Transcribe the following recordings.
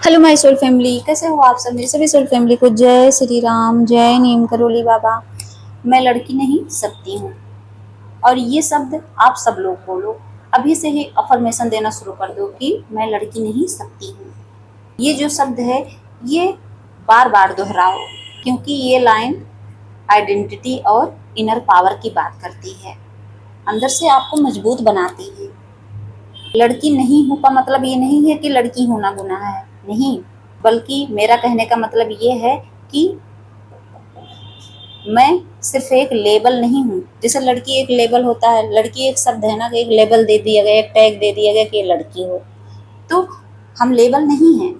Hello my soul family, कैसे हो आप सब। मेरी सभी सोल फैमिली को जय श्री राम, जय नीम करोली बाबा। मैं लड़की नहीं सकती हूँ, और ये शब्द आप सब लोग बोलो। अभी से ही अफर्मेशन देना शुरू कर दो कि मैं लड़की नहीं सकती हूँ। ये जो शब्द है ये बार बार दोहराओ, क्योंकि ये लाइन आइडेंटिटी और इनर पावर की बात करती है, अंदर से आपको मजबूत बनाती है। लड़की नहीं हूँ का मतलब ये नहीं है कि लड़की होना गुनाह है, नहीं, बल्कि मेरा कहने का मतलब ये है कि मैं सिर्फ एक लेबल नहीं हूँ। जैसे लड़की एक लेबल होता है, लड़की एक शब्द है ना, कि एक लेबल दे दिया गया, एक टैग दे दिया गया कि ये लड़की हो, तो हम लेबल नहीं हैं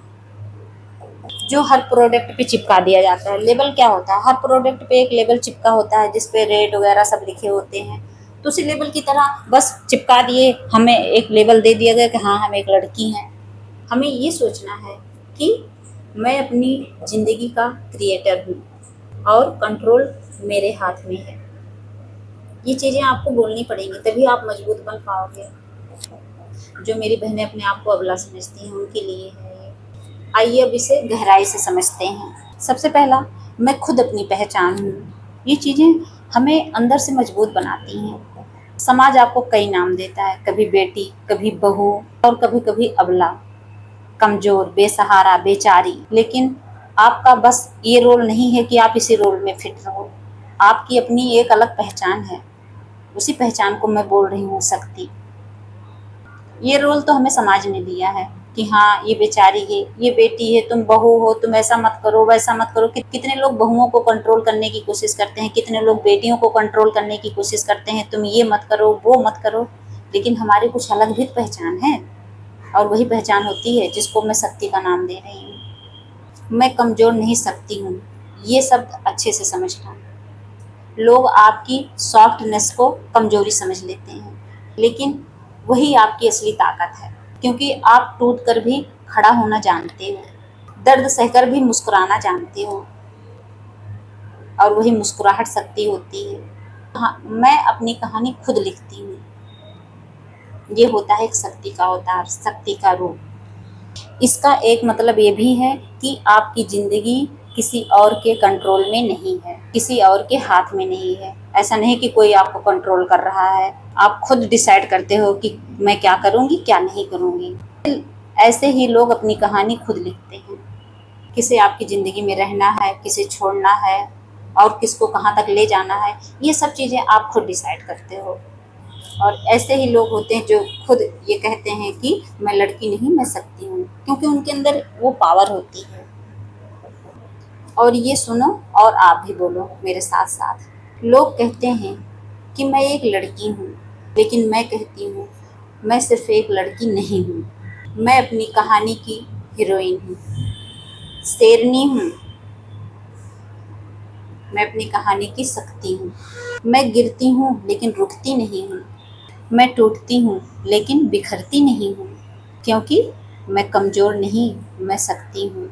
जो हर प्रोडक्ट पे चिपका दिया जाता है। लेबल क्या होता है, हर प्रोडक्ट पे एक लेबल चिपका होता है जिसपे रेट वगैरह सब लिखे होते हैं, तो उसी लेबल की तरह बस चिपका दिए, हमें एक लेबल दे दिया गया कि हाँ हम एक लड़की हैं। हमें ये सोचना है कि मैं अपनी ज़िंदगी का क्रिएटर हूँ और कंट्रोल मेरे हाथ में है। ये चीज़ें आपको बोलनी पड़ेंगी, तभी आप मजबूत बन पाओगे। जो मेरी बहनें अपने आप को अबला समझती हैं उनके लिए है ये। आइए अब इसे गहराई से समझते हैं। सबसे पहला, मैं खुद अपनी पहचान हूँ। ये चीज़ें हमें अंदर से मजबूत बनाती हैं। समाज आपको कई नाम देता है, कभी बेटी, कभी बहू और कभी कभी अबला, कमज़ोर, बेसहारा, बेचारी, लेकिन आपका बस ये रोल नहीं है कि आप इसी रोल में फिट रहो। आपकी अपनी एक अलग पहचान है, उसी पहचान को मैं बोल रही हूँ शक्ति। ये रोल तो हमें समाज ने दिया है कि हाँ ये बेचारी है, ये बेटी है, तुम बहू हो, तुम ऐसा मत करो, वैसा मत करो। कितने लोग बहुओं को कंट्रोल करने की कोशिश करते हैं, कितने लोग बेटियों को कंट्रोल करने की कोशिश करते हैं, तुम ये मत करो, वो मत करो। लेकिन हमारी कुछ अलग भी पहचान है, और वही पहचान होती है जिसको मैं शक्ति का नाम दे रही हूँ। मैं कमज़ोर नहीं सकती हूँ, ये शब्द अच्छे से समझना। लोग आपकी सॉफ्टनेस को कमज़ोरी समझ लेते हैं, लेकिन वही आपकी असली ताकत है, क्योंकि आप टूट कर भी खड़ा होना जानते हो, दर्द सहकर भी मुस्कुराना जानते हो, और वही मुस्कुराहट शक्ति होती है। हाँ, मैं अपनी कहानी खुद लिखती हूँ, ये होता है एक शक्ति का अवतार, शक्ति का रूप। इसका एक मतलब ये भी है कि आपकी ज़िंदगी किसी और के कंट्रोल में नहीं है, किसी और के हाथ में नहीं है। ऐसा नहीं कि कोई आपको कंट्रोल कर रहा है, आप खुद डिसाइड करते हो कि मैं क्या करूँगी, क्या नहीं करूँगी। ऐसे ही लोग अपनी कहानी खुद लिखते हैं, किसे आपकी ज़िंदगी में रहना है, किसे छोड़ना है, और किसको कहाँ तक ले जाना है, ये सब चीज़ें आप खुद डिसाइड करते हो। और ऐसे ही लोग होते हैं जो खुद ये कहते हैं कि मैं लड़की नहीं, मैं शक्ति हूँ, क्योंकि उनके अंदर वो पावर होती है। और ये सुनो और आप भी बोलो मेरे साथ साथ। लोग कहते हैं कि मैं एक लड़की हूँ, लेकिन मैं कहती हूँ मैं सिर्फ एक लड़की नहीं हूँ। मैं अपनी कहानी की हीरोइन हूँ, शेरनी हूँ। मैं अपनी कहानी की शक्ति हूँ। मैं गिरती हूँ लेकिन रुकती नहीं हूँ। मैं टूटती हूँ लेकिन बिखरती नहीं हूँ, क्योंकि मैं कमज़ोर नहीं, मैं शक्ति हूँ।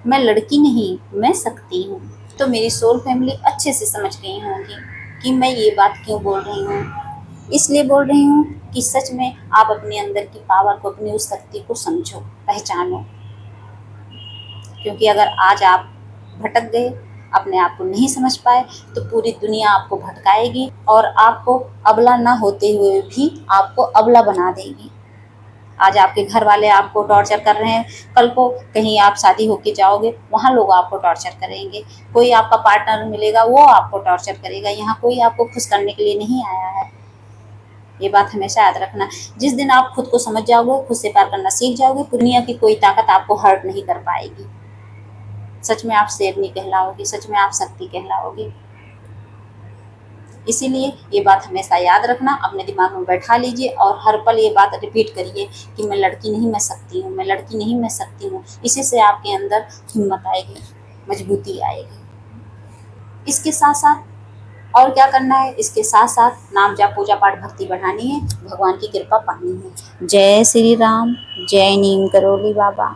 मैं लड़की नहीं, मैं शक्ति हूँ। तो मेरी सोल फैमिली अच्छे से समझ गई होंगी कि मैं ये बात क्यों बोल रही हूँ। इसलिए बोल रही हूँ कि सच में आप अपने अंदर की पावर को, अपनी उस शक्ति को समझो, पहचानो। क्योंकि अगर आज आप भटक गए, अपने आप को नहीं समझ पाए, तो पूरी दुनिया आपको भटकाएगी और आपको अबला ना होते हुए भी आपको अबला बना देगी। आज आपके घर वाले आपको टॉर्चर कर रहे हैं, कल को कहीं आप शादी होके जाओगे, वहाँ लोग आपको टॉर्चर करेंगे। कोई आपका पार्टनर मिलेगा, वो आपको टॉर्चर करेगा। यहाँ कोई आपको खुश करने के लिए नहीं आया है। ये बात हमेशा याद रखना। जिस दिन आप खुद को समझ जाओगे, खुद से प्यार करना सीख जाओगे, दुनिया की कोई ताकत आपको हर्ट नहीं कर पाएगी। सच में आप शेरनी कहलाओगे, सच में आप शक्ति कहलाओगे। इसीलिए ये बात हमेशा याद रखना, अपने दिमाग में बैठा लीजिए और हर पल ये बात रिपीट करिए कि मैं लड़की नहीं, मैं शक्ति हूँ, मैं लड़की नहीं, मैं शक्ति हूँ। इसी से आपके अंदर हिम्मत आएगी, मजबूती आएगी। इसके साथ साथ और क्या करना है, इसके साथ साथ नाम जाप, पूजा पाठ, भक्ति बढ़ानी है, भगवान की कृपा पानी है। जय श्री राम, जय नीम करोली बाबा।